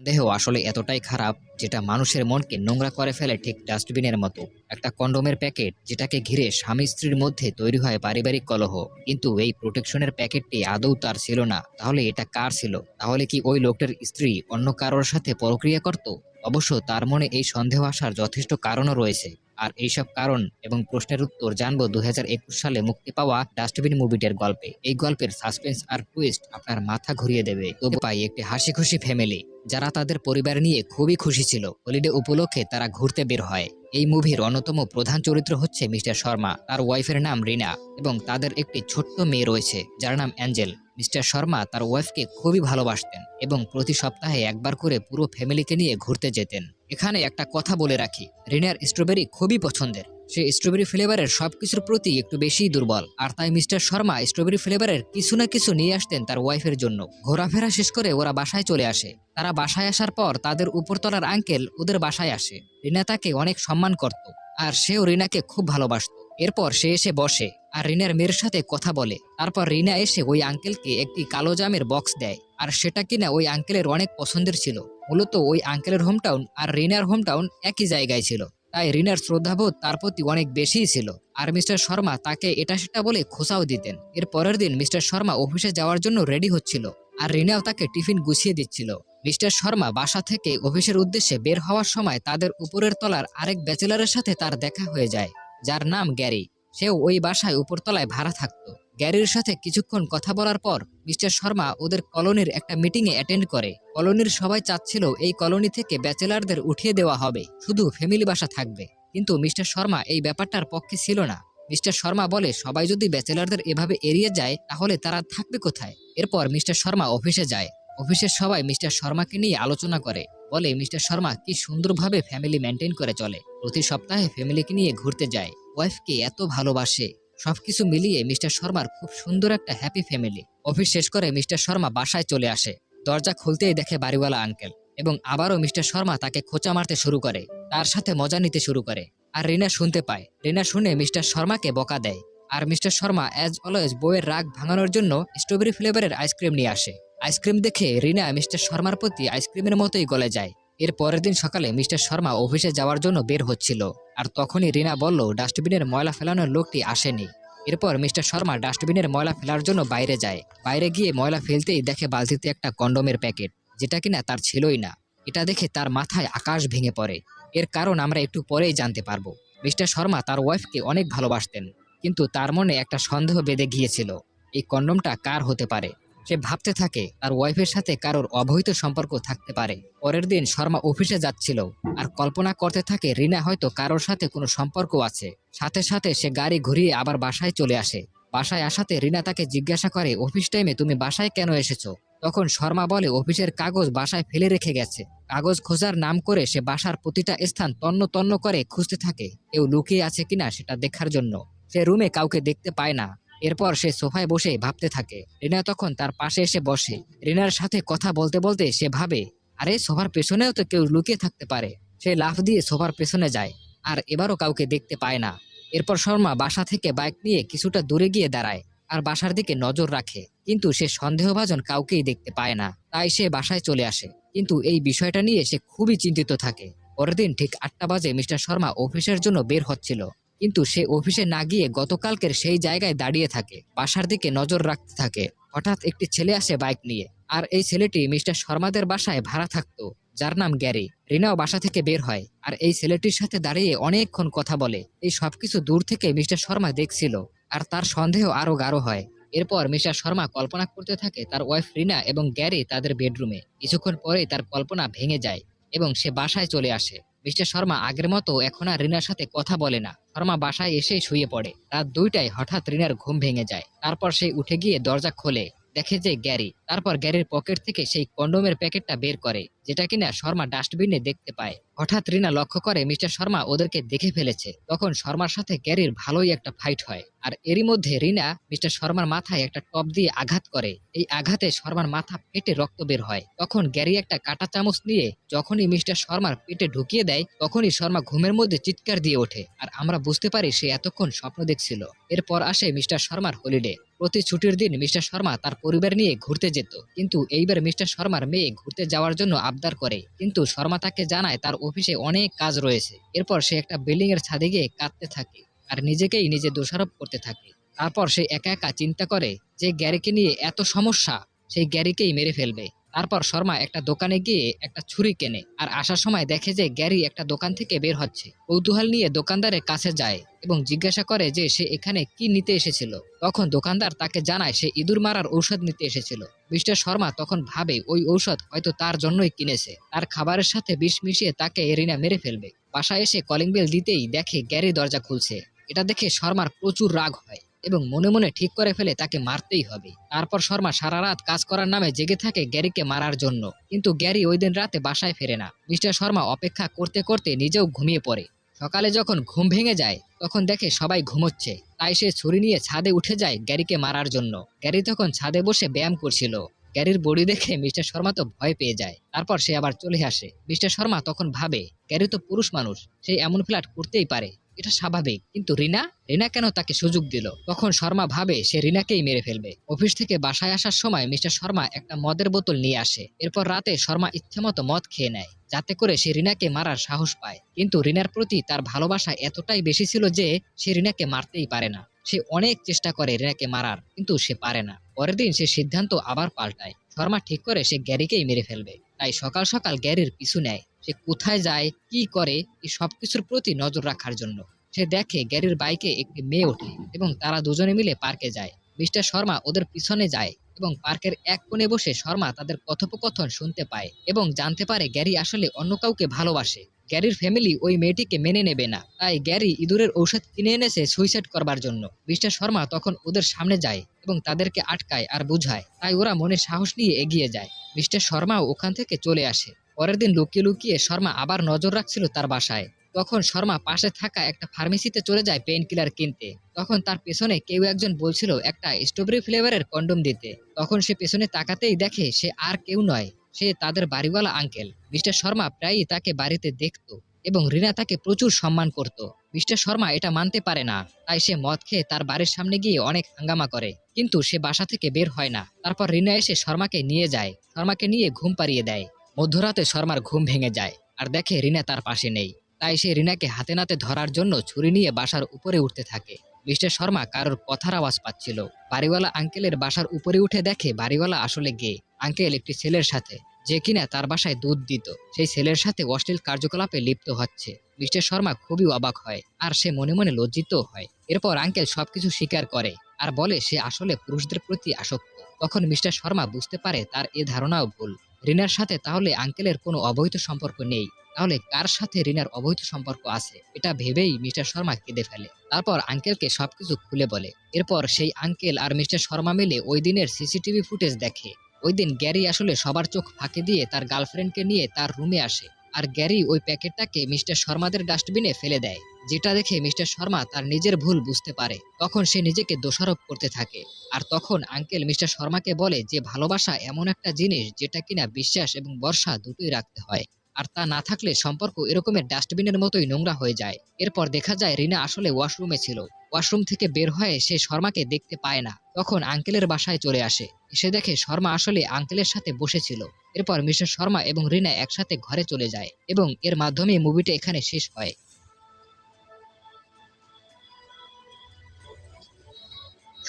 দেহ আসলে এতটাই খারাপ যেটা মানুষের মনকে নোংরা করে ফেলে, ঠিক ডাস্টবিনের মতো। একটা কন্ডোমের প্যাকেট যেটাকে ঘিরে স্বামী স্ত্রীর মধ্যে তৈরি হয় পারিবারিক কলহ, কিন্তু এই প্রোটেকশনের প্যাকেটটি আদৌ তার ছিল না। তাহলে এটা কার ছিল? তাহলে কি ওই লোকটার স্ত্রী অন্য কারোর সাথে পরক্রিয়া করত? অবশ্য তার মনে এই সন্দেহ আসার যথেষ্ট কারণও রয়েছে। আর এইসব কারণ এবং প্রশ্নের উত্তর জানবো 2021 সালে মুক্তি পাওয়া ডাস্টবিন মুভিটার গল্পে। এই গল্পের সাসপেন্স আর টুইস্ট আপনার মাথা ঘুরিয়ে দেবে। তবে পাই একটি হাসি খুশি ফ্যামিলি যারা তাদের পরিবার নিয়ে খুবই খুশি ছিল। হলিডে উপলক্ষে তারা ঘুরতে বের হয়। এই মুভির অন্যতম প্রধান চরিত্র হচ্ছে মিস্টার শর্মা, তার ওয়াইফের নাম রিনা এবং তাদের একটি ছোট্ট মেয়ে রয়েছে যার নাম অ্যাঞ্জেল। মিস্টার শর্মা তার ওয়াইফকে খুবই ভালোবাসতেন এবং প্রতি সপ্তাহে একবার করে পুরো ফ্যামিলিকে নিয়ে ঘুরতে যেতেন। এখানে একটা কথা বলে রাখি, রিনার স্ট্রবেরি খুবই পছন্দের। সে স্ট্রবেরি ফ্লেভারের সবকিছুর প্রতি একটু বেশিই দুর্বল, আর তাই মিস্টার শর্মা স্ট্রবেরি ফ্লেভারের কিছু না কিছু নিয়ে আসতেন তার ওয়াইফের জন্য। ঘোরাফেরা শেষ করে ওরা বাসায় চলে আসে। তারা বাসায় আসার পর তাদের উপরতলার আঙ্কেল ওদের বাসায় আসে। রিনা তাকে অনেক সম্মান করত আর সেও রিনাকে খুব ভালোবাসত। এরপর সে এসে বসে আর রিনার মেয়ের সাথে কথা বলে। তারপর রিনা এসে ওই আঙ্কেলকে একটি কালো জামের বক্স দেয়, আর সেটা কিনা ওই আঙ্কেলের অনেক পছন্দের ছিল। মূলত ওই আঙ্কেলের হোমটাউন আর রিনার হোমটাউন একই জায়গায় ছিল, তাই রিনার শ্রদ্ধাবোধ তার প্রতি অনেক বেশিই ছিল। আর মিস্টার শর্মা তাকে এটা সেটা বলে খোঁচাও দিতেন। এর পরের দিন মিস্টার শর্মা অফিসে যাওয়ার জন্য রেডি হচ্ছিল আর রিনাও তাকে টিফিন গুছিয়ে দিচ্ছিল। মিস্টার শর্মা বাসা থেকে অফিসের উদ্দেশ্যে বের হওয়ার সময় তাদের উপরের তলার আরেক ব্যাচেলারের সাথে তার দেখা হয়ে যায়, যার নাম গ্যারি। সেও ওই বাসায় উপরতলায় ভাড়া থাকতো। গ্যারির সাথে কিছুক্ষণ কথা বলার পর মিস্টার শর্মা ওদের কলোনির একটা মিটিংয়ে অ্যাটেন্ড করে। কলোনির সবাই চাচ্ছিল এই কলোনি থেকে ব্যাচেলারদের উঠিয়ে দেওয়া হবে, শুধু ফ্যামিলি বাসা থাকবে। কিন্তু মিস্টার শর্মা এই ব্যাপারটার পক্ষে ছিল না। মিস্টার শর্মা বলে, সবাই যদি ব্যাচেলারদের এভাবে এড়িয়ে যায় তাহলে তারা থাকবে কোথায়? এরপর মিস্টার শর্মা অফিসে যায়। অফিসের সবাই মিস্টার শর্মাকে নিয়ে আলোচনা করে, বলে মিস্টার শর্মা কি সুন্দরভাবে ফ্যামিলি মেনটেন করে চলে, প্রতি সপ্তাহে ফ্যামিলিকে নিয়ে ঘুরতে যায়, ওয়াইফকে এত ভালোবাসে। সবকিছু মিলিয়ে মিস্টার শর্মার খুব সুন্দর একটা হ্যাপি ফ্যামিলি। অফিস শেষ করে মিস্টার শর্মা বাসায় চলে আসে। দরজা খুলতেই দেখে বাড়িওয়ালা আঙ্কেল, এবং আবারও মিস্টার শর্মা তাকে খোঁচা মারতে শুরু করে, তার সাথে মজা নিতে শুরু করে। আর রিনা শুনতে পায়। রিনা শুনে মিস্টার শর্মাকে বকা দেয়। আর মিস্টার শর্মা অ্যাজ অলওয়েজ বউয়ের রাগ ভাঙানোর জন্য স্ট্রবেরি ফ্লেভারের আইসক্রিম নিয়ে আসে। আইসক্রিম দেখে রিনা মিস্টার শর্মার প্রতি আইসক্রিমের মতোই গলে যায়। এর পরের দিন সকালে মিস্টার শর্মা অফিসে যাওয়ার জন্য বের হচ্ছিল, আর তখনই রিনা বলল ডাস্টবিনের ময়লা ফেলানোর লোকটি আসেনি। এরপর মিস্টার শর্মা ডাস্টবিনের ময়লা ফেলার জন্য বাইরে যায়। বাইরে গিয়ে ময়লা ফেলতেই দেখে বালতিতে একটা কন্ডোমের প্যাকেট, যেটা কিনা তার ছিলই না। এটা দেখে তার মাথায় আকাশ ভেঙে পড়ে। এর কারণ আমরা একটু পরেই জানতে পারবো। মিস্টার শর্মা তার ওয়াইফকে অনেক ভালোবাসতেন, কিন্তু তার মনে একটা সন্দেহ বেঁধে গিয়েছিল, এই কন্ডোমটা কার হতে পারে। সে ভাবতে থাকে তার ওয়াইফের সাথে কারোর অবৈধ সম্পর্ক থাকতে পারে। পরের দিন শর্মা অফিসে যাচ্ছিল আর কল্পনা করতে থাকে রিনা হয়তো কারোর সাথে কোনো সম্পর্ক আছে। সাথে সাথে সে গাড়ি ঘুরিয়ে আবার বাসায় চলে আসে। বাসায় আসাতে রিনা তাকে জিজ্ঞাসা করে, অফিস টাইমে তুমি বাসায় কেন এসেছো? তখন শর্মা বলে, অফিসের কাগজ বাসায় ফেলে রেখে গেছে। কাগজ খোঁজার নাম করে সে বাসার প্রতিটা স্থান তন্ন তন্ন করে খুঁজতে থাকে, কেউ লুকিয়ে আছে কিনা সেটা দেখার জন্য। সে রুমে কাউকে দেখতে পায় না। এরপর সে সোফায় বসে ভাবতে থাকে। রিনা তখন তার পাশে এসে বসে। রিনার সাথে কথা বলতে বলতে সে ভাবে, আরে সোফার পেছনেও তো কেউ লুকিয়ে থাকতে পারে। সে লাফ দিয়ে সোফার পেছনে যায়, আর এবারও কাউকে দেখতে পায় না। এরপর শর্মা বাসা থেকে বাইক নিয়ে কিছুটা দূরে গিয়ে দাঁড়ায় আর বাসার দিকে নজর রাখে, কিন্তু সে সন্দেহভাজন কাউকেই দেখতে পায় না। তাই সে বাসায় চলে আসে, কিন্তু এই বিষয়টা নিয়ে সে খুবই চিন্তিত থাকে। পরের দিন ঠিক 8টা বাজে মিস্টার শর্মা অফিসের জন্য বের হচ্ছিল, কিন্তু সে অফিসে না গিয়ে গতকালকের সেই জায়গায় দাঁড়িয়ে থাকে, বাসার দিকে নজর রাখতে থাকে। হঠাৎ একটি ছেলে আসে বাইক নিয়ে, আর এই ছেলেটি মিস্টার শর্মাদের বাসায় ভাড়া থাকতো, যার নাম গ্যারি। রিনাও বাসা থেকে বের হয় আর এই ছেলেটির সাথে দাঁড়িয়ে অনেকক্ষণ কথা বলে। এই সবকিছু দূর থেকে মিস্টার শর্মা দেখছিল, আর তার সন্দেহ আরো গাঢ় হয়। এরপর মিস্টার শর্মা কল্পনা করতে থাকে তার ওয়াইফ রিনা এবং গ্যারি তাদের বেডরুমে। কিছুক্ষণ পরেই তার কল্পনা ভেঙে যায় এবং সে বাসায় চলে আসে। মিস্টার শর্মা আগের মতো এখন আর রিনার সাথে কথা বলে না। শর্মা বাসায় এসেই শুয়ে পড়ে। রাত 2টায় হঠাৎ রিনার ঘুম ভেঙে যায়। তারপর সে উঠে গিয়ে দরজা খোলে, দেখে যে গ্যারি। তারপর গ্যারির পকেট থেকে সেই কন্ডোমের প্যাকেটটা বের করে, যেটা কিনা শর্মা ডাস্টবিনে দেখতে পায়। হঠাৎ রিনা লক্ষ্য করে মিস্টার শর্মা ওদেরকে দেখে ফেলেছে। তখন শর্মার সাথে গ্যারির ভালোই একটা ফাইট হয়, আর এরই মধ্যে রিনা মিস্টার শর্মার মাথায় একটা টপ দিয়ে আঘাত করে। এই আঘাতে শর্মার মাথা ফেটে রক্ত বের হয়। তখন গ্যারি একটা কাঁটা চামচ নিয়ে যখনই মিস্টার শর্মার পেটে ঢুকিয়ে দেয়, তখনই শর্মা ঘুমের মধ্যে চিৎকার দিয়ে ওঠে, আর আমরা বুঝতে পারি সে এতক্ষণ স্বপ্ন দেখছিল। এরপর আসে মিস্টার শর্মার হলিডে। প্রতি ছুটির দিন মিস্টার শর্মা তার পরিবার নিয়ে ঘুরতে যেত। যেত। কিন্তু এইবার মিস্টার শর্মার মেয়ে ঘুরতে যাওয়ার জন্য আবদার করে, কিন্তু শর্মা তাকে জানায় তার অফিসে অনেক কাজ রয়েছে। এরপর সে একটা বিল্ডিং এর ছাদে গিয়ে কাঁদতে থাকে আর নিজেকেই নিজে দোষারোপ করতে থাকে। তারপর সে একা একা চিন্তা করে যে গ্যারিকে নিয়ে এত সমস্যা, সেই গ্যারিকেই মেরে ফেলবে। তারপর শর্মা একটা দোকানে গিয়ে একটা ছুরি কেনে আর আসার সময় দেখে যে গ্যারি একটা দোকান থেকে বের হচ্ছে। কৌতূহল নিয়ে দোকানদারের কাছে যায় এবং জিজ্ঞাসা করে যে সে এখানে কি নিতে এসেছিল। তখন দোকানদার তাকে জানায় সে ইঁদুর মারার ঔষধ নিতে এসেছিল। মিস্টার শর্মা তখন ভাবে ওই ঔষধ হয়তো তার জন্যই কিনেছে, তার খাবারের সাথে বিষ মিশিয়ে তাকে রিনা মেরে ফেলবে। বাসায় এসে কলিং বেল দিতেই দেখে গ্যারি দরজা খুলছে। এটা দেখে শর্মার প্রচুর রাগ হয় এবং মনে মনে ঠিক করে ফেলে তাকে মারতেই হবে। তারপর শর্মা সারা রাত কাজ করার নামে জেগে থাকে গ্যারিকে মারার জন্য, কিন্তু গ্যারি ওই দিন রাতে বাসায় ফেরে না। মিস্টার শর্মা অপেক্ষা করতে করতে নিজেও ঘুমিয়ে পড়ে। সকালে যখন ঘুম ভেঙে যায় তখন দেখে সবাই ঘুমোচ্ছে, তাই সে ছুরি নিয়ে ছাদে উঠে যায় গ্যারিকে মারার জন্য। গ্যারি তখন ছাদে বসে ব্যায়াম করছিল। গ্যারির বডি দেখে মিস্টার শর্মা তো ভয় পেয়ে যায়। তারপর সে আবার চলে আসে। মিস্টার শর্মা তখন ভাবে গ্যারি তো পুরুষ মানুষ, সে এমন ফ্ল্যাট করতেই পারে, এটা স্বাভাবিক। কিন্তু রিনা রিনা কেন তাকে সুযোগ দিল? তখন শর্মা ভাবে সে রিনাকেই মেরে ফেলবে। অফিস থেকে বাসায় আসার সময় মিস্টার শর্মা একটা মদের বোতল নিয়ে আসে। এরপর রাতে শর্মা ইচ্ছেমতো মদ খেয়ে নেয়, যাতে করে সে রিনাকে মারার সাহস পায়। কিন্তু রিনার প্রতি তার ভালোবাসা এতটাই বেশি ছিল যে সে রিনাকে মারতেই পারে না। সে অনেক চেষ্টা করে রিনাকে মারার, কিন্তু সে পারে না। পরের দিন সে সিদ্ধান্ত আবার পাল্টায়। শর্মা ঠিক করে সে গ্যারিকেই মেরে ফেলবে। তাই সকাল সকাল গ্যারির পিছু নেয়। সে কোথায় যায়, কি করে, এই সবকিছুর প্রতি নজর রাখার জন্য। সে দেখে গ্যারির বাইকে একটি মেয়ে ওঠে এবং তারা দুজনে মিলে পার্কে যায়। মিস্টার শর্মা ওদের পিছনে যায় এবং পার্কের এক কোণে বসে শর্মা তাদের কথোপকথন শুনতে পায় এবং জানতে পারে গ্যারি আসলে অন্য কাউকে ভালোবাসে। গ্যারির ফ্যামিলি ওই মেয়েটিকে মেনে নেবে না, তাই গ্যারি ইঁদুরের ঔষধ কিনে এনেছে সুইসাইড করবার জন্য। মিস্টার শর্মা তখন ওদের সামনে যায় এবং তাদেরকে আটকায় আর বুঝায়, তাই ওরা মনে সাহস নিয়ে এগিয়ে যায়। মিস্টার শর্মাও ওখান থেকে চলে আসে। পরের দিন লুকিয়ে লুকিয়ে শর্মা আবার নজর রাখছিল তার বাসায়। তখন শর্মা পাশে থাকা একটা ফার্মেসিতে চলে যায় পেইন কিলার কিনতে। তখন তার পেছনে কেউ একজন বলছিল একটা স্ট্রবেরি ফ্লেভারের কন্ডোম দিতে। তখন সে পেছনে তাকাতেই দেখে সে আর কেউ নয়, সে তাদের বাড়িওয়ালা আঙ্কেল। মিস্টার শর্মা প্রায়ই তাকে বাড়িতে দেখতো এবং রিনা তাকে প্রচুর সম্মান করত। মিস্টার শর্মা এটা মানতে পারে না, তাই সে মদ খেয়ে তার বাড়ির সামনে গিয়ে অনেক হাঙ্গামা করে, কিন্তু সে বাসা থেকে বের হয় না। তারপর রিনা এসে শর্মাকে নিয়ে যায়, শর্মাকে নিয়ে ঘুম পাড়িয়ে দেয়। মধ্যরাতে শর্মার ঘুম ভেঙে যায় আর দেখে রিনা তার পাশে নেই। তাই সে রিনাকে হাতে নাতে ধরার জন্য ছুরি নিয়ে বাসার উপরে উঠতে থাকে। মিস্টার শর্মা কারোর কথার আওয়াজ পাচ্ছিল। বাড়িওয়ালা আঙ্কেলের বাসার উপরে উঠে দেখে বাড়িওয়ালা আসলে গে আঙ্কেল একটি ছেলের সাথে, যে কিনা তার বাসায় দুধ দিত, সেই ছেলের সাথে অশ্লীল কার্যকলাপে লিপ্ত হচ্ছে। মিস্টার শর্মা খুবই অবাক হয় আর সে মনে মনে লজ্জিত হয়। এরপর আঙ্কেল সবকিছু স্বীকার করে আর বলে সে আসলে পুরুষদের প্রতি আসক্ত। তখন মিস্টার শর্মা বুঝতে পারে তার এ ধারণাও ভুল। রিনার সাথে তাহলে আঙ্কেলের কোনো অবৈধ সম্পর্ক নেই, তাহলে কার সাথে রিনার অবৈধ সম্পর্ক আছে? এটা ভেবেই মিস্টার শর্মা কেঁদে ফেলে। তারপর আঙ্কেলকে সবকিছু খুলে বলে। এরপর সেই আঙ্কেল আর মিস্টার শর্মা মিলে ওই দিনের সিসিটিভি ফুটেজ দেখে। ওই দিন গ্যারি আসলে সবার চোখ ফাঁকি দিয়ে তার গার্লফ্রেন্ডকে নিয়ে তার রুমে আসে আর গ্যারি ওই প্যাকেটটাকে মিস্টার শর্মাদের ডাস্টবিনে ফেলে দেয়, যেটা দেখে মিস্টার শর্মা তার নিজের ভুল বুঝতে পারে। তখন সে নিজেকে দোষারোপ করতে থাকে। আর তখন আঙ্কেল মিস্টার শর্মাকে বলে যে ভালোবাসা এমন একটা জিনিস যেটা কিনা বিশ্বাস এবং ভরসা দুটোই রাখতে হয়, আর তা না থাকলে সম্পর্ক এরকমের ডাস্টবিনের মতোই নোংরা হয়ে যায়। এরপর দেখা যায় রিনা আসলে ওয়াশরুমে ছিল। ওয়াশরুম থেকে বের হয়ে সে শর্মাকে দেখতে পায় না। তখন আঙ্কেলের বাসায় চলে আসে, এসে দেখে শর্মা আসলে আঙ্কেলের সাথে বসেছিল। এরপর মিস্টার শর্মা এবং রিনা একসাথে ঘরে চলে যায় এবং এর মাধ্যমে মুভিটা এখানে শেষ হয়।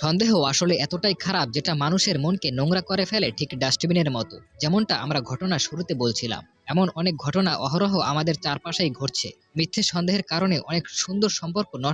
সন্দেহ আসলে এতটাই খারাপ যেটা মানুষের মনকে নোংরা করে ফেলে, ঠিক ডাস্টবিনের মতো। যেমনটা আমরা ঘটনা শুরুতে বলছিলাম, এমন অনেক ঘটনা অহরহ আমাদের চারপাশেই ঘটছে। মিথ্যে সন্দেহের কারণে অনেক সুন্দর সম্পর্ক নষ্ট